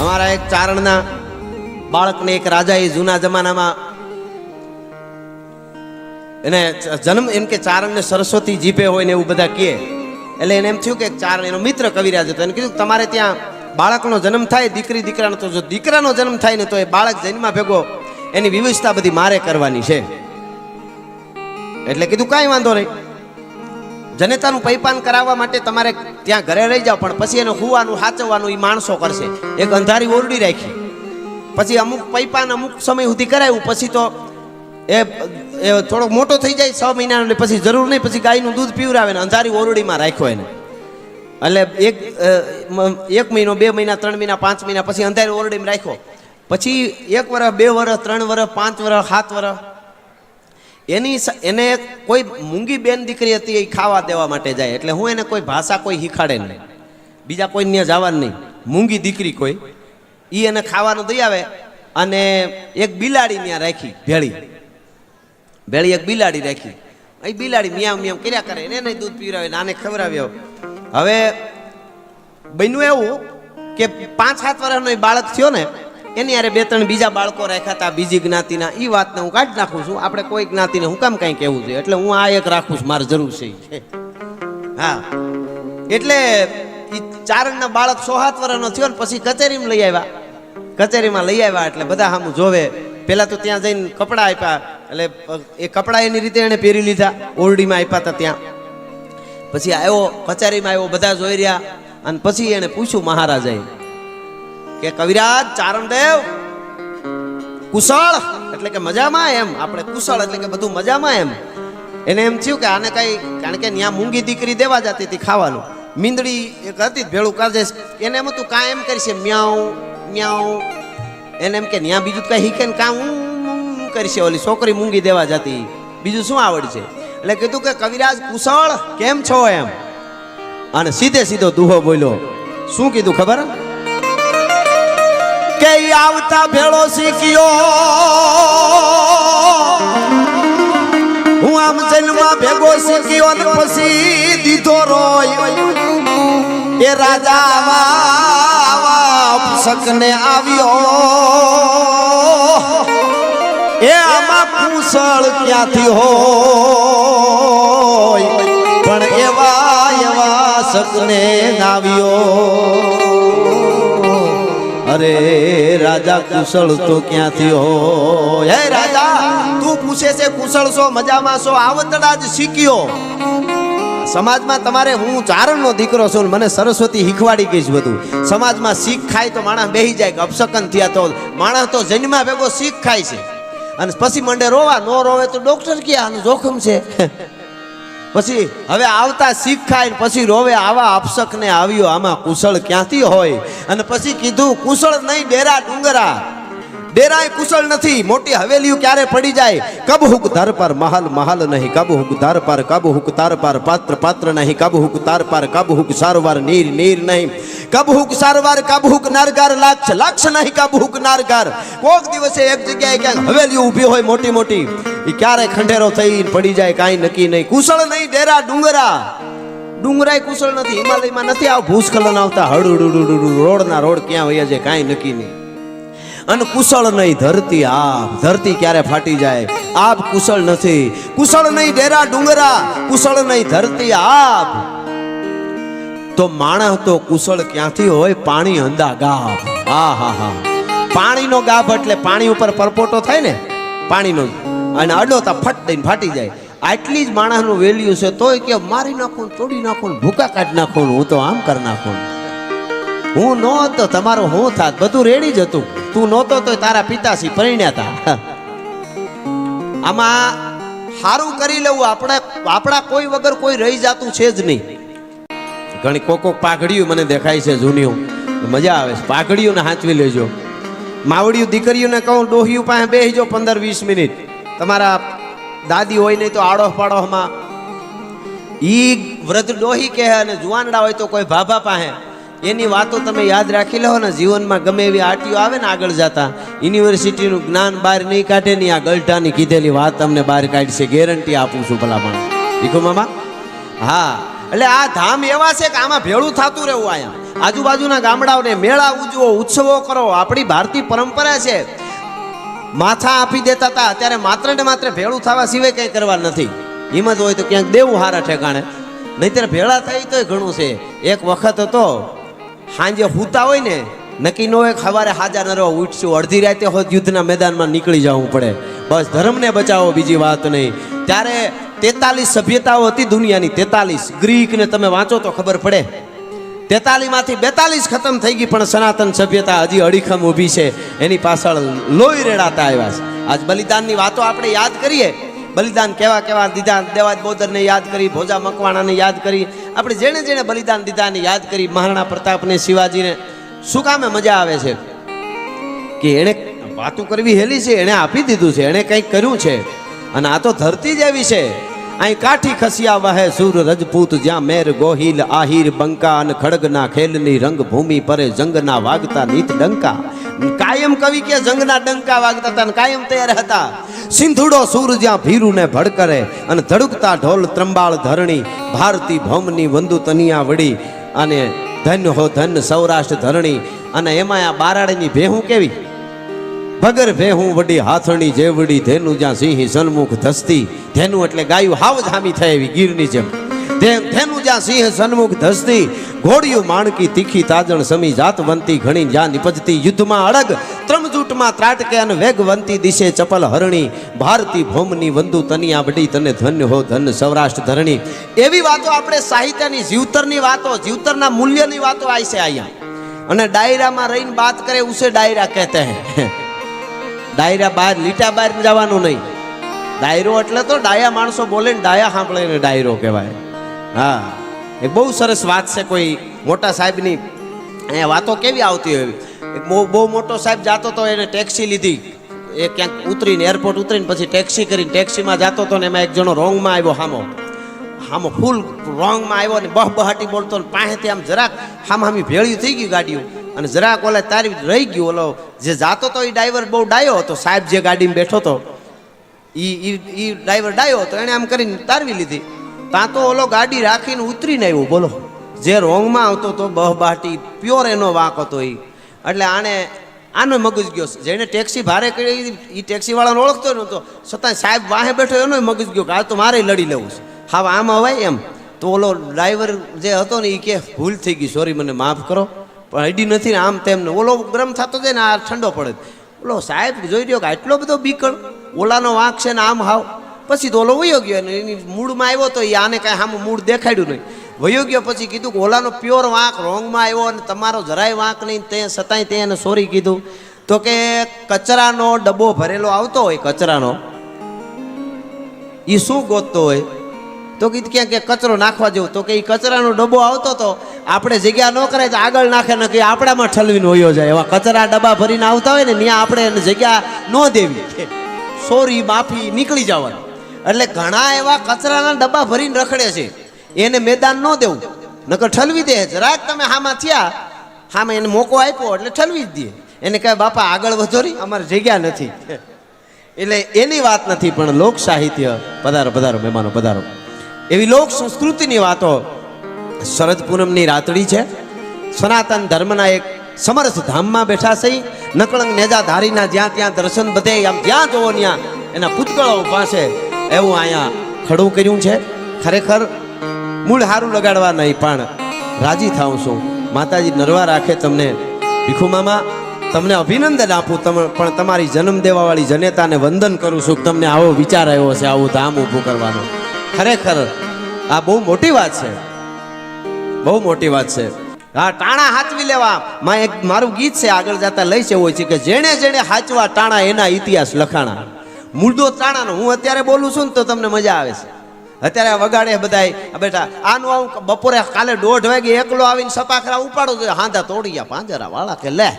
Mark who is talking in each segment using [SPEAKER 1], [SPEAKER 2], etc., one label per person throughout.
[SPEAKER 1] અમારા એક ચારણના બાળકને એક રાજાએ જૂના જમાનામાં એને જન્મ એમ કે ચારણને સરસ્વતી જીપે હોય ને એવું બધા કહે, એટલે એને એમ થયું કે ચારણ એનો મિત્ર કવિરાજ હતો, એને કીધું તમારે ત્યાં બાળકનો જન્મ થાય દીકરી દીકરાનો, તો જો દીકરાનો જન્મ થાય ને તો એ બાળક જન્મા ભેગો એની વ્યવસ્થા બધી મારે કરવાની છે. એટલે કીધું કાંઈ વાંધો નહીં, જનેતાનું પૈપાન કરાવવા માટે તમારે ત્યાં ઘરે રહી જાઓ, પણ પછી એને હુવાનું સાચવવાનું એ માણસો કરશે. એક અંધારી ઓરડી રાખી, પછી અમુક પૈપાન અમુક સમય સુધી કરાવ્યું, પછી તો એ થોડોક મોટો થઈ જાય 6 મહિનાનો, ને પછી જરૂર નહીં, પછી ગાયનું દૂધ પીવરાવે ને અંધારી ઓરડીમાં રાખ્યો એને. એટલે 1 મહિનો 2 મહિના 3 મહિના 5 મહિના પછી અંધારી ઓરડીમાં રાખ્યો. પછી 1 વર્ષ 2 વર્ષ 3 વર્ષ 5 વર્ષ 7 વર્ષ એને કોઈ મૂંગી બેન દીકરી હતી, એ ખાવા દેવા માટે જાય. એટલે હું એને કોઈ ભાષા કોઈ શીખાડે નહીં, બીજા કોઈ ત્યાં જવાનું નહીં, મૂંગી દીકરી કોઈ એ એને ખાવાનું દઈ આવે. અને એક બિલાડી ત્યાં રાખી, ભેળી એક બિલાડી રાખી. એ બિલાડી મિયાવ મિયાવ કર્યા કરે, એને દૂધ પીવરાવે, આને ખવડાવ્યો. હવે બન્યું એવું કે 5-7 વર્ષનો એ બાળક થયો ને, એની યારે 2-3 બીજા બાળકો રાખ્યા હતા બીજી જ્ઞાતિના. એ વાતને હું કાઢી નાખું છું, આપણે કોઈ જ્ઞાતિને હું કામ કાંઈ કહેવું છે, એટલે હું આ એક રાખું છું, મારે જરૂર છે. હા, એટલે એ ચારણના બાળક 6-7 વર્ષનો થયો ને પછી કચેરીમાં લઈ આવ્યા. કચેરીમાં લઈ આવ્યા એટલે બધા સામું જોવે. પેલા તો ત્યાં જઈને કપડાં આપ્યા, એટલે એ કપડાં એની રીતે એને પહેરી લીધા, ઓરડીમાં આપ્યા હતા ત્યાં. પછી આવ્યો કચેરીમાં આવ્યો, બધા જોઈ રહ્યા. અને પછી એને પૂછ્યું મહારાજાએ કે કવિરાજ ચારણદેવ કુશળ, એટલે કે મજામાં એમ, આપણે કુશળ એટલે કે બધું મજામાં એમ. એને એમ થયું કે આને કઈ, કારણ કે ત્યાં મૂંગી દીકરી દેવા જતી હતી ખાવાનું, મીંદડી એક હતી ભેળું કરજે. એને એમ હતું કાં એમ કરશે મ્યાઉ મ્યાઉ, એને એમ કે ત્યાં બીજું કઈ શીખે ને કાં કરશે, ઓલી છોકરી મૂંગી દેવા જતી, બીજું શું આવડશે. એટલે કીધું કે કવિરાજ કુશળ કેમ છો એમ. અને સીધો દુહો બોલ્યો. શું કીધું ખબર કે આવતા ભેળો શીખ્યો હું, આમ જન્મમાં ભેગો શીખ્યો ને પછી દીધો રોય. એ રાજા આવા શકને આવ્યો, એ આમાં કુશળ ક્યાંથી હોય, પણ એવા શકને આવ્યો. અરે રાજા કુશળ તો ક્યાંથી હોય. હે રાજા, તું પૂછે છે કુશળ છો મજામાં છો, આવતડા જ શીખ્યો. સમાજમાં તમારે, હું ચારણનો દીકરો છું, મને સરસ્વતી શીખવાડી ગઈ છે બધું. સમાજમાં શીખ ખાય તો માણસ બેહી જાય કે અપશકન થયા, તો માણસ તો જન્મા ભેગો શીખ ખાય છે અને પછી મંડે રોવા. નો રોવે તો ડોક્ટર કે આનું જોખમ છે. પછી હવે આવતા શીખ ખાય પછી રોવે, આવા અપશકને આવ્યો, આમાં કુશળ ક્યાંથી હોય. અને પછી કીધું કુશળ નહીં ડેરા ડુંગરા, ડેરાય કુશળ નથી. મોટી હવેલીઓ ક્યારે પડી જાય, કબ હુક દર પર મહલ મહલ નહીં, કબ હુક દર પર, કબ હુક તાર પર પાત્ર પાત્ર નહીં, કબ હુક તાર પર, કબ હુક સારવાર નીર નીર નહીં, કબ હુક સારવાર, કબ હુક નારગાર લાક્ષ લાક્ષ નહીં, કબ હુક નારગાર. કોક દિવસે એક જગ્યાએ ક્યાંક હવેલીઓ ઊભી હોય મોટી મોટી, એ ક્યારે ખંડેરો થઈ પડી જાય કાંઈ નક્કી નહીં. કુશળ નહીં ડેરા ડુંગરા, ડુંગરાય કુશળ નથી. હિમાલયમાં નથી આવ ભૂસ્ખલન આવતા, હડુડુડુડુ રોડના રોડ ક્યાં વયા જાય કાંઈ નક્કી નહીં. અને કુશળ નહીં ધરતી આપ, ધરતી ક્યારે ફાટી જાય. આપ કુશળ નથી, કુશળ નહીં ડેરા ડુંગરા, કુશળ નહીં ધરતી આપ. તો માણસ તો કુશળ ક્યાંથી હોય, પાણી અંદા ગાભ. હા હા હા, પાણીનો ગાભ એટલે પાણી ઉપર પરપોટો થાય ને પાણીનો, અને અડોતા ફટ દઈને ફાટી જાય. આટલી જ માણસનું વેલ્યુ છે. તોય કે મારી નાખું, તોડી નાખું, ભૂકા કાઢી નાખું, હું તો આમ કરી નાખું. હું નહોતો તમારો હું થાત, બધું રેડી જ હતું. તું નહોતો તો તારા પિતાશ્રી પરિણ્યા હતા. આમાં સારું કરી લેવું, આપણા કોઈ વગર કોઈ રહી જતું છે જ નહીં. ઘણી કોક પાઘડીઓ મને દેખાય છે જૂનીઓ, મજા આવે છે. પાઘડીઓને હાંચવી લેજો. માવડીઓ દીકરીઓને કહું ડોહિયું પાસે બેસજો 15-20 મિનિટ. તમારા દાદી હોય નહીં તો આડોશ પાડોશમાં ઈ વૃદ્ધ ડોહી કહે, અને જુવાનડા હોય તો કોઈ ભાભા પાસે. એની વાતો તમે યાદ રાખી લો ને, જીવનમાં ગમે એવી આટીઓ આવે ને આગળ જતા, યુનિવર્સિટીનું જ્ઞાન બહાર નહીં કાઢે નહીં, આ ગલટાની કીધેલી વાત તમને બહાર કાઢશે, ગેરંટી આપું છું ભલામણ. દીખો મામા. હા, એટલે આ ધામ એવા છે કે આમાં ભેળું થતું રહેવું. અહીંયા આજુબાજુના ગામડાઓને મેળા ઉજવો, ઉત્સવો કરો, આપણી ભારતીય પરંપરા છે. માથા આપી દેતા હતા, અત્યારે માત્ર ને માત્ર ભેળું થવા સિવાય કંઈ કરવા નથી. હિંમત હોય તો ક્યાંક દેવું હારા ઠેકાણે, નહીંતર ભેળા થઈ તોય ઘણું છે. એક વખત હતો સાંજે હુતા હોય ને, નક્કી ન હોય સવારે હાજર ન રહો, ઉઠશું અડધી રાતે હોત યુદ્ધના મેદાનમાં નીકળી જવું પડે, બસ ધર્મને બચાવો, બીજી વાત નહીં. ત્યારે 43 સભ્યતાઓ હતી દુનિયાની, 43. ગ્રીક ને તમે વાંચો તો ખબર પડે. 43 માંથી 42 ખતમ થઈ ગઈ, પણ સનાતન સભ્યતા હજી અડીખમ ઊભી છે. એની પાછળ લોહી રેડાતા આવ્યા છે. આજ બલિદાનની વાતો આપણે યાદ કરીએ. બલિદાન કેવા કેવા દીધા, દેવાજ બોદરને યાદ કરી, ભોજા મકવાણાને યાદ કરી, આપણે જેણે જેણે બલિદાન દીધાને યાદ કરી. મહારાણા પ્રતાપને, શિવાજીને શું કામે મજા આવે છે કે એણે વાતો કરવી હેલી છે, એણે આપી દીધું છે, એણે કંઈક કર્યું છે. અને આ તો ધરતી જ એવી છે. અહીં કાઠી ખસિયા વહે સુર રજપૂત, જ્યાં મેર ગોહિલ આહિર બંકા, અને ખડગના ખેલની રંગભૂમિ પરે જંગના વાગતા નીત ડંકા. કાયમ કવિ કે જંગના ડંકા વાગતા હતા ને કાયમ તૈયાર હતા. સિંધુડો સૂર જ્યાં ભીરુને ભડકરે, અને ધડકતા ઢોલ ત્રંબાળ ધરણી, ભારતી ભૌમની વંદુ તનિયા વડી, અને ધન્ય હો ધન સૌરાષ્ટ્ર ધરણી. અને એમાં આ બારાડીની ભેહું કેવી, ભગર ભેહું વડી હાથણી જેવડી, ધેનું જ્યાં સિંહ સન્મુખ ધસતી. ધેનું એટલે ગાયું હાવ જામી થાય એવી ગીરની જેમ. ધેનું જ્યાં સિંહ સન્મુખ ધસતી, ઘોડિયું માણકી તીખી તાજણ સમી, જાતવંતી ઘણી જ્યાં નિપજતી, યુદ્ધમાં અડગ ત્રમજૂટમાં ત્રાટકે, અને વેગવંતી દિશે ચપલ હરણી, ભારતી ભૌમની વંદુ તનિયા વડી, તને ધન્ય હો ધન સૌરાષ્ટ્ર ધરણી. એવી વાતો આપણે સાહિત્યની, જીવતરની વાતો, જીવતરના મૂલ્યની વાતો આવી છે અહીંયા. અને ડાયરામાં રહીને વાત કરે ઉસે ડાયરા કહેતે હે. ડાયરા બહાર લીટા બહાર જવાનું નહીં. ડાયરો એટલે તો ડાયા માણસો બોલે ને ડાયા સાંભળે ને ડાયરો કહેવાય. હા, એક બહુ સરસ વાત છે. કોઈ મોટા સાહેબની અહીંયા વાતો કેવી આવતી હોય. એક બહુ મોટો સાહેબ જાતો તો, એને ટેક્સી લીધી. એ ક્યાંક ઉતરીને, એરપોર્ટ ઉતરીને પછી ટેક્સી કરીને ટેક્સીમાં જાતો હતો ને એમાં એક જણો રોંગમાં આવ્યો, હામો ફૂલ રોંગમાં આવ્યો ને બહાટી બોલતો ને પાસેથી આમ જરાક હામી ભેળ્યું થઈ ગયું ગાડીઓ, અને જરાક ઓલા તારી રહી ગયું. ઓલો જે જાતો તો એ ડ્રાઈવર બહુ ડાયો હતો. સાહેબ જે ગાડીમાં બેઠો હતો એ ડ્રાઈવર ડાયો હતો, એણે આમ કરીને તારવી લીધી. ત્યાં તો ઓલો ગાડી રાખીને ઉતરીને આવ્યો. બોલો, જે રોંગમાં આવતો હતો બહાટી પ્યોર એનો વાંક હતો એ. એટલે આનો મગજ ગયો. જેને ટેક્સી ભારે કરી એ ટેક્સી વાળાને ઓળખતો નહોતો, છતાં સાહેબ વાહે બેઠો એનો મગજ ગયો કે આ તો મારે લડી લેવું છે. હા, આમ હવાય એમ. તો ઓલો ડ્રાઈવર જે હતો ને એ કે ભૂલ થઈ ગઈ, સોરી મને માફ કરો, પણ હડી નથી ને આમ તેમને. ઓલો ગરમ થતો જાય ને આ ઠંડો પડે. ઓલો સાહેબ જોઈ રહ્યો કે આટલો બધો બીકળ, ઓલાનો વાંક છે ને આમ હાવ. પછી તો ઓલો વયો ગયો ને એની મૂળમાં આવ્યો તો એ આને કાંઈ આમ મૂળ દેખાડ્યું નહીં. વયો ગયો પછી કીધું કે ઓલાનો પ્યોર વાંક રોંગમાં આવ્યો અને તમારો જરાય વાંક નહીં, તે છતાંય તે એને સોરી કીધું. તો કે કચરાનો ડબ્બો ભરેલો આવતો હોય, કચરાનો એ શું ગોતતો હોય? તો કીધું ક્યાં કે કચરો નાખવા જેવું. તો કે એ કચરાનો ડબ્બો આવતો તો આપણે જગ્યા ન કરે તો આગળ નાખે ને કે આપણામાં ઠલવીને હોયો જાય. એવા કચરા ડબ્બા ભરીને આવતા હોય ને ત્યાં આપણે એને જગ્યા ન દેવી, સોરી માફી નીકળી જવાનું. એટલે ઘણા એવા કચરાના ડબ્બા ભરીને રખડે છે, એને મેદાન ન દેવું, નકર ઠલવી દે. જરાક તમે હામાં થયા, હામાં એને મોકો આપ્યો એટલે ઠલવી જ દે. એને કહે બાપા આગળ વધો રી, અમારે જગ્યા નથી. એટલે એની વાત નથી, પણ લોક સાહિત્ય. પધારો પધારો મહેમાનો પધારો. એવી લોક સંસ્કૃતિની વાતો. શરદ પૂનમની રાતડી છે. સનાતન ધર્મના એક સમરસ ધામમાં બેઠા છે. નકળંગ નેજા ધારીના જ્યાં ત્યાં દર્શન બધે, આમ જ્યાં જોવો ત્યાં એના પૂતગળો ઊભા છે. એવું અહીંયા ખડું કર્યું છે. ખરેખર મૂળ હારું લગાડવા નહીં, પણ રાજી થાઉં છું. માતાજી નરવા રાખે તમને. ભીખુ મામા, તમને અભિનંદન આપું, પણ તમારી જન્મ દેવાવાળી જનેતાને વંદન કરું છું કે તમને આવો વિચાર આવ્યો છે, આવું ધામ ઊભું કરવાનો. ખરેખર આ બહુ મોટી વાત છે, બહુ મોટી વાત છે. હા, ટાણા હાચવી લેવા. એક મારું ગીત છે, આગળ જતા લઈ છે, હોય છે કે જેણે જેણે હાચવા ટાણા એના ઇતિહાસ લખાણા. મૂળદો ટાણાનો હું અત્યારે બોલું છું ને તો તમને મજા આવે છે. અત્યારે વગાડે બધાય બેઠા. આનું આવું બપોરે કાલે 1:30 વાગે એકલો આવીને સપાખરા ઉપાડો જોઈએ. હાંધા તોડી ગયા પાંજરા વાળા કે લે.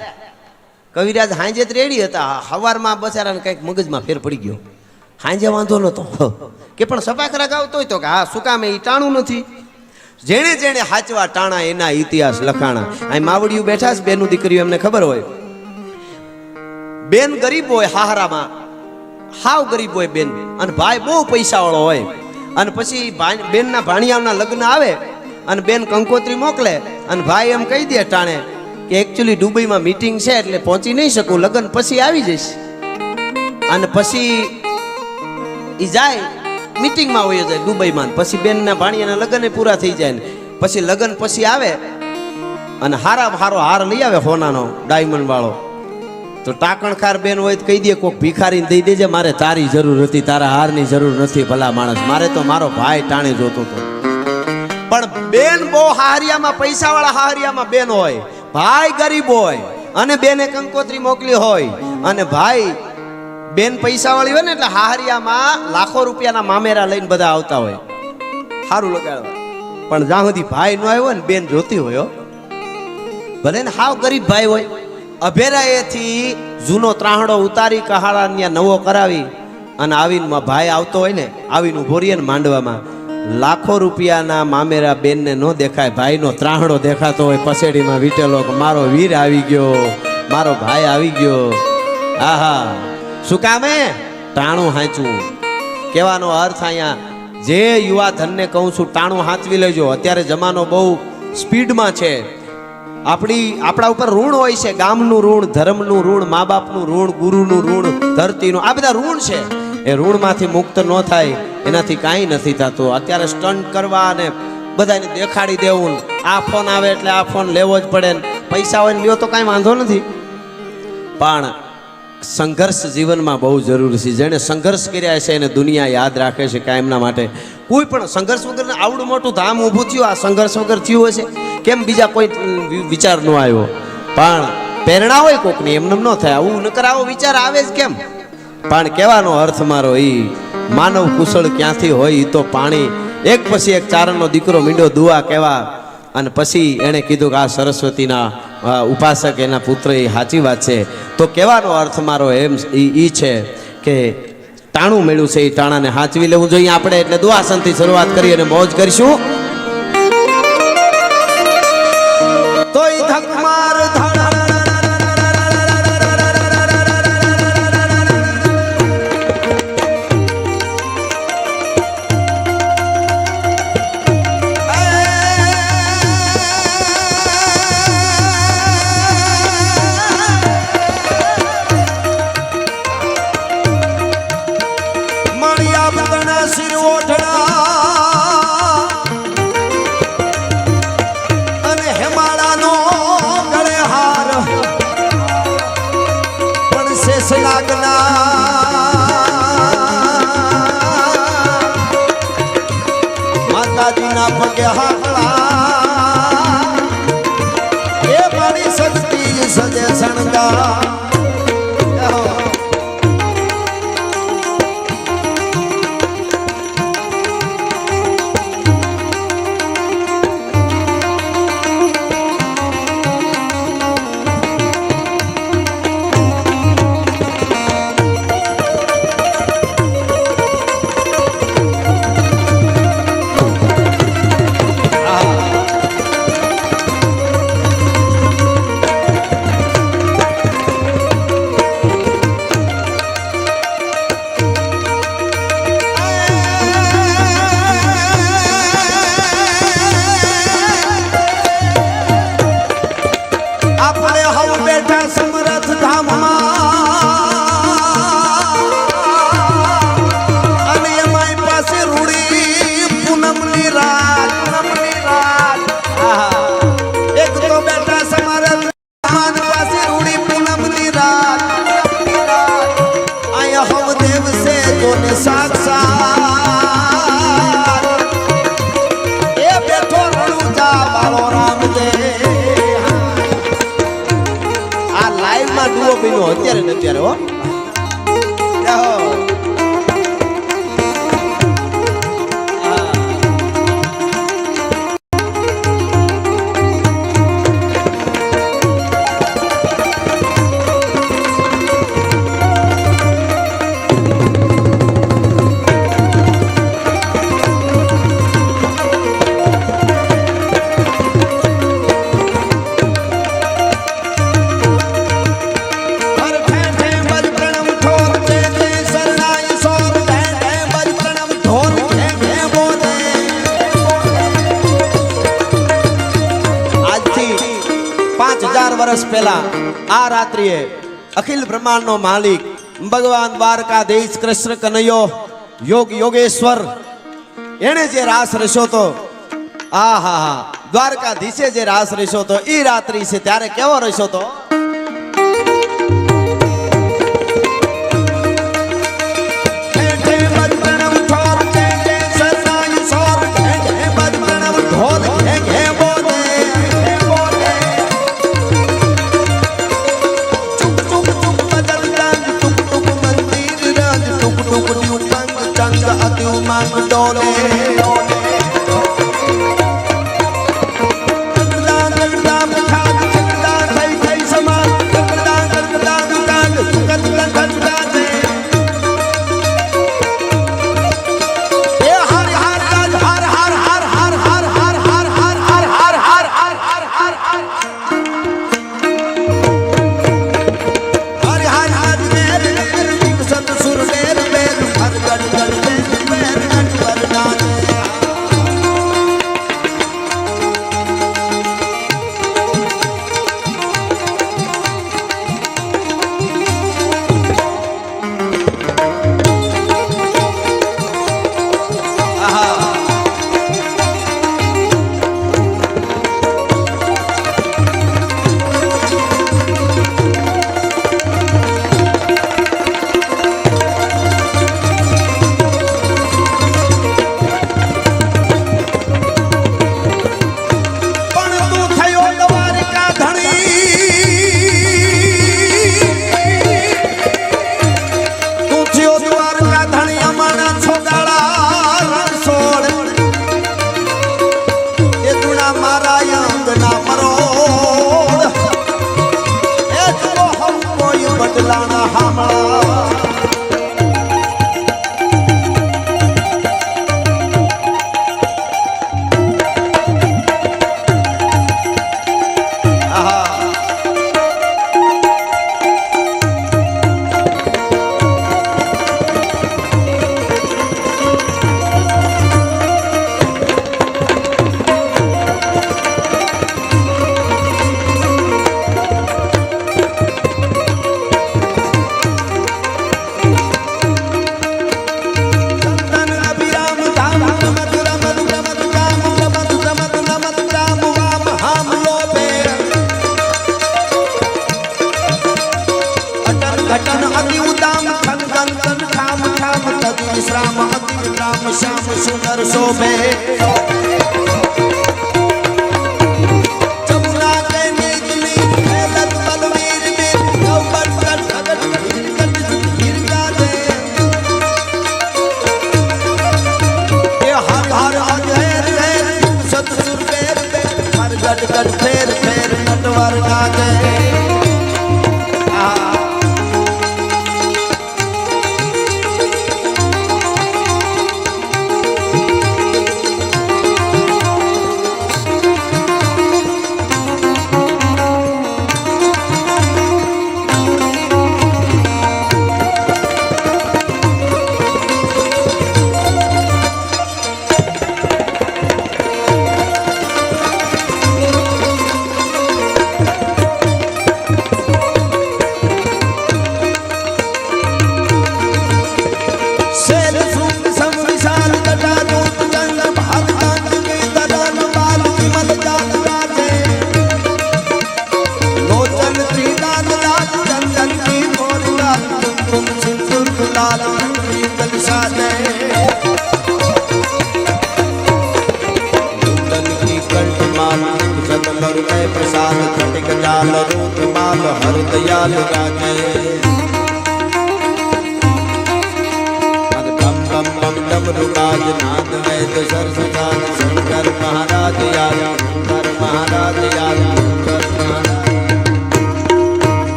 [SPEAKER 1] કવિરાજ હાંજે જ રેડી હતા, સવારમાં બચારાને કંઈક મગજમાં ફેર પડી ગયો. હાંજે વાંધો નતો કે પણ સપાખરા ગાવતો હોય તો કે હા શું કામ એ ટાણું નથી. જેણે જેણે હાચવા ટાણા એના ઇતિહાસ લખાણા. અહીં માવડિયું બેઠા છે, બેનું દીકરીઓ, એમને ખબર હોય. બેન ગરીબ હોય, હાહરામાં હાવ ગરીબ હોય બેન, અને ભાઈ બહુ પૈસા વાળો હોય. અને પછી બેનના ભાણિયાઓના લગ્ન આવે અને બેન કંકોત્રી મોકલે અને ભાઈ એમ કહી દે ટાણે કે એકચ્યુઅલી દુબઈમાં મીટિંગ છે એટલે પહોંચી નહીં શકું, લગ્ન પછી આવી જઈશ. અને પછી ઈ જાય મીટિંગમાં હોય જાય દુબઈમાં, પછી બેનના ભાણિયાના લગ્ન પૂરા થઈ જાય ને પછી લગ્ન પછી આવે અને હારામાં હારો હાર લઈ આવે સોનાનો ડાયમંડ વાળો. તો ટાકણખાર બેન હોય તો કહી દે કોક ભિખારીને દઈ દેજે, મારે તારી જરૂર હતી, તારા હારની જરૂર નથી. ભલા માણસ, મારે તો મારો ભાઈ ટાણે જોતો હતો. પણ બેન બહુ હારિયામાં, પૈસાવાળા હારિયામાં બેન હોય, ભાઈ ગરીબ હોય અને બેને કંકોત્રી મોકલી હોય અને ભાઈ બેન પૈસાવાળી હોય ને એટલે હારિયામાં લાખો રૂપિયાના મામેરા લઈને બધા આવતા હોય સારું લગાડવા. પણ જ્યાં સુધી ભાઈ ન આવ્યો ને બેન જોતી હોય, ભલે ને હાવ ગરીબ ભાઈ હોય, અભેરાએથી જૂનો ત્રાહડો ઉતારી કહાડા નવો કરાવી અને આવીને ભાઈ આવતો હોય ને, આવીને ઉભો રહીએ ને માંડવામાં, લાખો રૂપિયાના મામેરા બેનને ન દેખાય, ભાઈનો ત્રાહડો દેખાતો હોય પસેડીમાં વીટેલો કે મારો વીર આવી ગયો, મારો ભાઈ આવી ગયો. આહા, શું કામે ટાણું હાંચવું. કહેવાનો અર્થ અહીંયા જે યુવા ધનને કહું છું, ટાણું હાંચવી લેજો. અત્યારે જમાનો બહુ સ્પીડમાં છે. આપણા ઉપર ઋણ હોય છે, ગામનું ઋણ, ધર્મનું ઋણ, મા બાપનું ઋણ, ગુરુનું ઋણ, ધરતીનું, આ બધા ઋણ છે. એ ઋણમાંથી મુક્ત ન થાય એનાથી કાંઈ નથી થતું. અત્યારે સ્ટન્ટ કરવા અને બધાને દેખાડી દેવું, આ ફોન આવે એટલે આ ફોન લેવો જ પડે, પૈસા હોય ને લ્યો તો કાંઈ વાંધો નથી. પણ સંઘર્ષ જીવનમાં બહુ જરૂરી છે. જેણે સંઘર્ષ કર્યા છે એને દુનિયા યાદ રાખે છે કાયમના માટે. કોઈ પણ સંઘર્ષ વગર આવડું મોટું ધામ ઊભું થયું, આ સંઘર્ષ વગર થયું હશે કેમ? બીજા કોઈ વિચાર ન આવ્યો, પણ પ્રેરણા હોય કોકની, એમને ન થાય. આવું નકર આવો વિચાર આવે જ કેમ? પણ કહેવાનો અર્થ મારો એ માનવ કુશળ ક્યાંથી હોય એ તો પાણી. એક પછી એક ચારણનો દીકરો મીંડો દુઆ કહેવા અને પછી એણે કીધું કે આ સરસ્વતીના ઉપાસક એના પુત્ર, એ સાચી વાત છે. તો કહેવાનો અર્થ મારો એમ એ છે કે ટાણું મેળ્યું છે, એ ટાણાને હાચવી લેવું જોઈએ આપણે. એટલે દુઆસનથી શરૂઆત કરી અને મોજ કરીશું. તો ઈ ધકમાર માતાજીના પગે હાકલા એ મારી શક્તિ સજે શણગા. અત્યારે ને અત્યારે હો. વર્ષ પહેલા આ રાત્રિએ અખિલ બ્રહ્માંડનો માલિક ભગવાન દ્વારકાધીશ કૃષ્ણ કનૈયો યોગેશ્વર એણે જે રાસ રચ્યો તો આહા દ્વારકાધીશે જે રાસ રચ્યો તો ઈ રાત્રિ છે ત્યારે કેવો રચ્યો તો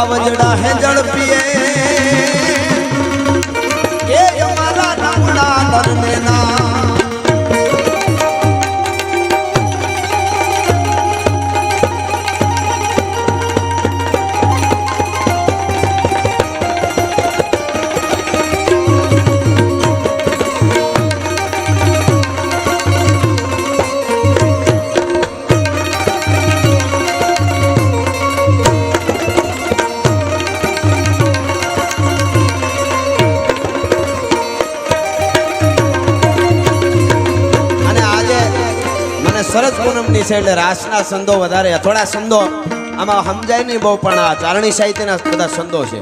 [SPEAKER 1] વાવજડા હે ઝડપીએ કે અમારા નામડા ધરને ના સરસ પૂનમની છે એટલે રાસના સંદો વધારે થોડા સંદો આમાં સમજાય નહીં બહુ પણ આ ચારણી સાહિત્યના બધા સંદો છે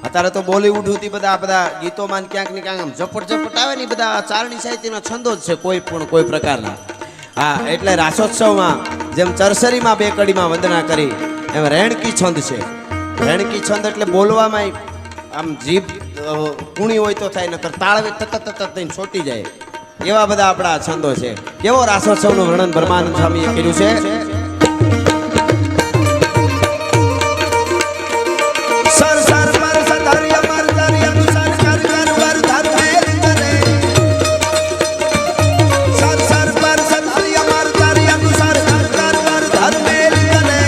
[SPEAKER 1] અત્યારે તો બોલીવુડ સુધી બધા ગીતોમાં ક્યાંક ને ક્યાંક આમ ઝપટ ઝપટ આવે ને બધા ચારણી સાહિત્યના છંદો જ છે કોઈ પ્રકારના હા એટલે રાસોત્સવમાં જેમ ચરસરીમાં બે કડીમાં વંદના કરી એમ રેણકી છંદ છે રેણકી છંદ એટલે બોલવામાં આમ જીભ કુણી હોય તો થાય નકર તાળવે તત થઈને છોટી જાય એવા બધા આપણા છંદો છે કેવો રાસોત્સવનું વર્ણન બ્રહ્માનંદ સ્વામીએ કર્યું છે સર સર પર સદર્ય મર દર્ય સર કર કર વર ધર મેલ કરે સર સર પર સદર્ય મર દર્ય સર કર કર વર ધર મેલ કરે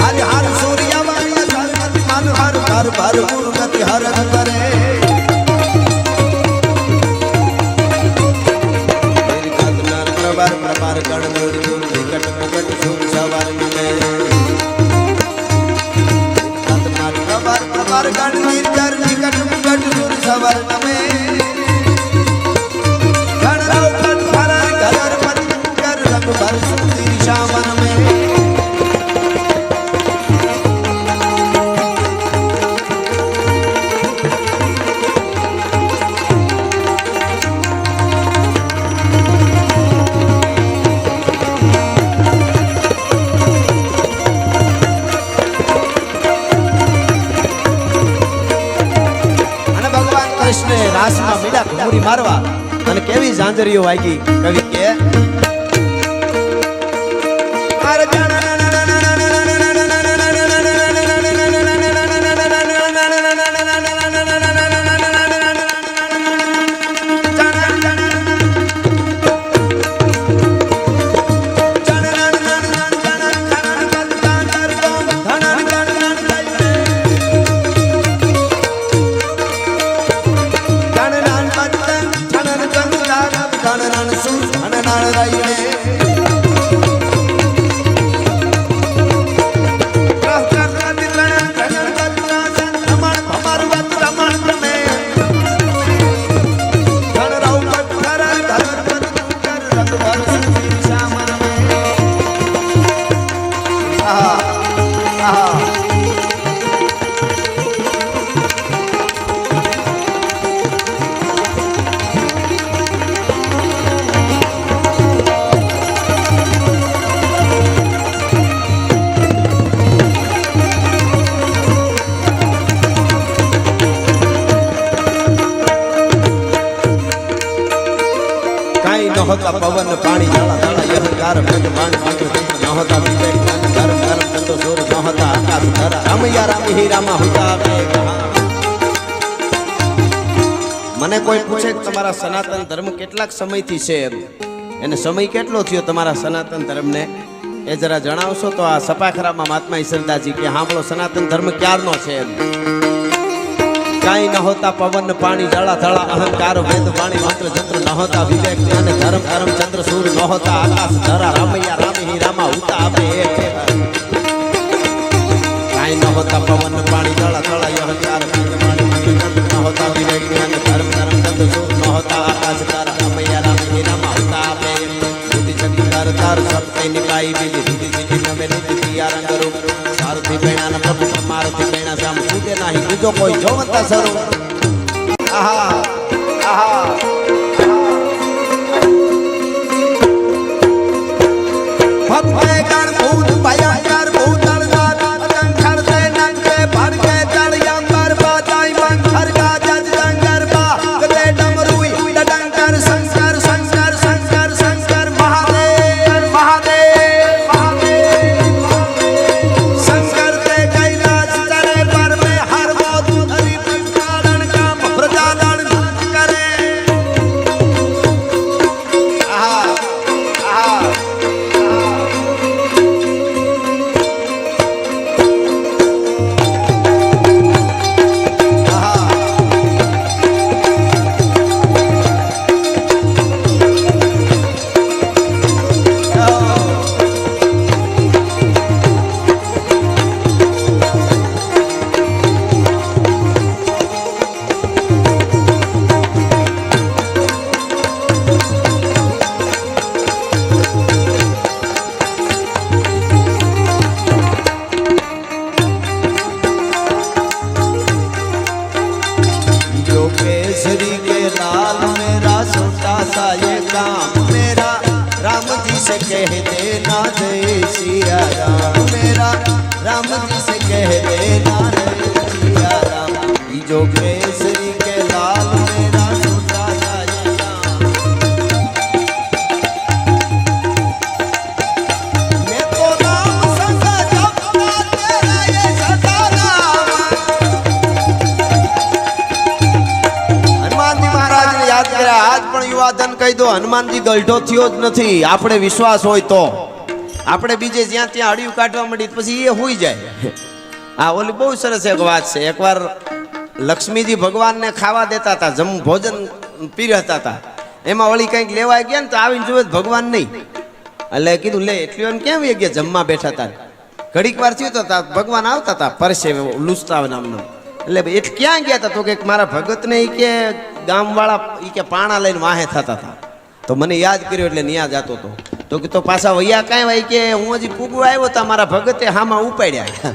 [SPEAKER 1] હર હર સૂર્ય વાય સર મન હર હર ભર ગુરગતિ હર કરે प्रभार गण मोड़ दूर विकट मुकट शुभ सवार में प्रभार गण निर्जर विकट मुकट शुभ सवार में गण रौकट भरर गरर पति कर रंग भर सुंदर शामन में રાસમાં મીડા ઘૂરી મારવા અને કેવી ઝાંઝરીઓ વાગી કવિ કે होता पवन पानी जाला जाला यह कार में बाण बाण न होता विवेक धर्म धर्म चंदो सूर न होता आकाश धरा रामया राम ही रामा होता મને કોઈ પૂછે કે તમારા સનાતન ધર્મ કેટલાક સમયથી છે એને સમય કેટલો થયો તમારા સનાતન ધર્મને એ જરા જણાવશો તો આ સપાખરામાં મહાત્મા ઈશ્વરદાસજી કે હાંભળો સનાતન ધર્મ ક્યારનો છે કાઈ ન હોતા પવન પાણી જળા ધળા અહંકાર વેદ વાણી મંત્ર જંત્ર ન હોતા વિવેક જ્ઞાન ધર્મ ધર્મ ચંદ્ર સૂર ન હોતા આકાશ ધરા રામૈયા રામ હી રામા ઉતા આપે કાઈ ન હોતા પવન પાણી જળા ધળા અહંકાર વેદ વાણી મંત્ર જંત્ર ન હોતા વિવેક જ્ઞાન ધર્મ ધર્મ ચંદ્ર સૂર ન હોતા આકાશ ધરા રામૈયા રામ હી રામા ઉતા આપે બુદ્ધિ શક્તિ તાર તાર સત્ય નિભાઈ બીજી બુદ્ધિ જીતી નમે નીતિ પિયા રંગ રૂપ સારથી બેણા પ્રભુ મારથી બેણા સામ છૂટે નહીં બીજો કોઈ જોવતા સરો આહા આહા ભક્તે ગણ ભૂત ભયંકર ભૂતળ દાન કંખર તે નંગે ભરકે જળિયા પર બાજાઈ મંખર કા જજ જંગર બા ગલે ડમરુઈ ડંકર શંકર શંકર શંકર શંકર મહાદેવ મહાદેવ મહાદેવ શંકર से कह देना जय सिया राम, मेरा राम जी से कह देना जय सिया राम, जो केसरी के लाल मेरा छोटा राजा, मैं तो राम संग जपता तेरा ये सदा नाम। હનુમાનજી મહારાજને યાદ કર્યા. આજ પણ યુવાધન કહી દો, હનુમાનજી ગલઢો થયો જ નથી. આપણે વિશ્વાસ હોય તો આપણે બીજે જ્યાં ત્યાં અડિયું કાઢવા મળી પછી એ હોઈ જાય. હા, ઓલી બહુ સરસ એક વાત છે. એકવાર લક્ષ્મીજી ભગવાનને ખાવા દેતા હતા, ભોજન પીરસતા હતા. એમાં વળી કંઈક લેવા ગયા ને તો આવીને જોવે ભગવાન નહીં. એટલે કીધું લે એટલું એમ કેમ એ ગયા જમવા બેઠા હતા. ઘડીક વાર થયું તો ભગવાન આવતા હતા પરસે લૂસતા નામનો. એટલે એટલે ક્યાં ગયા હતા તો કે મારા ભગતને ઈ કે ગામવાળા ઈ કે પાણા લઈને વાહે થતા હતા. તો મને યાદ કર્યો એટલે ન્યા જતો હતો. તો કે તો પાછા વૈયા કાંઈ ભાઈ કે હું હજી પૂગવા આવ્યો હતા, મારા ભગતે હામાં ઉપાડ્યા.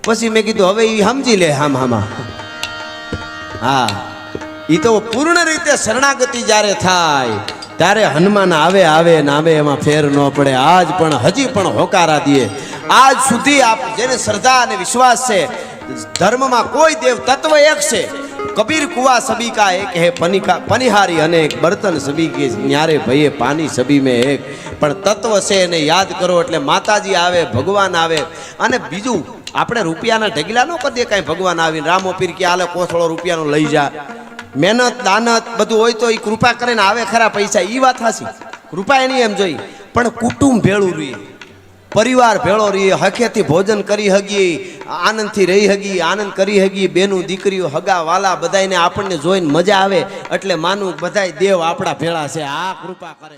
[SPEAKER 1] પછી મેં કીધું હવે ઈ સમજી લે હામાં. હા, ઈ તો પૂર્ણ રીતે શરણાગતિ જ્યારે થાય ત્યારે હનુમાન આવે ને આવે, એમાં ફેર ન પડે. આજ પણ હજી પણ હોકારા દે. આજ સુધી આપ જેને શ્રદ્ધા અને વિશ્વાસ છે ધર્મમાં કોઈ દેવ તત્વ એક છે. કબીર કુવા સભી કા એક હે પનિહારી અનેક, બર્તન સભી કે ન્યારે ભયે પાણી સભી મેં એક. પણ તત્વ છે એને યાદ કરો એટલે માતાજી આવે, ભગવાન આવે. અને બીજું આપણે રૂપિયાના ઢગલા ન કરીએ કાંઈ. ભગવાન આવીને રામો પીર કે આલે કોથળો રૂપિયાનો લઈ જા. મહેનત દાનત બધું હોય તો એ કૃપા કરીને આવે ખરા પૈસા, એ વાત હાસી. કૃપા એની એમ જોઈ, પણ કુટુંબ ભેળું રહીએ, પરિવાર ભેળો રહીએ, હકેથી ભોજન કરી હગીએ, આનંદથી રહી હગી, આનંદ કરી હગી. બેનું દીકરીઓ હગા વાલા બધાને આપણને જોઈને મજા આવે. એટલે માનું બધાય દેવ આપણા ભેળા છે. આ કૃપા કરે.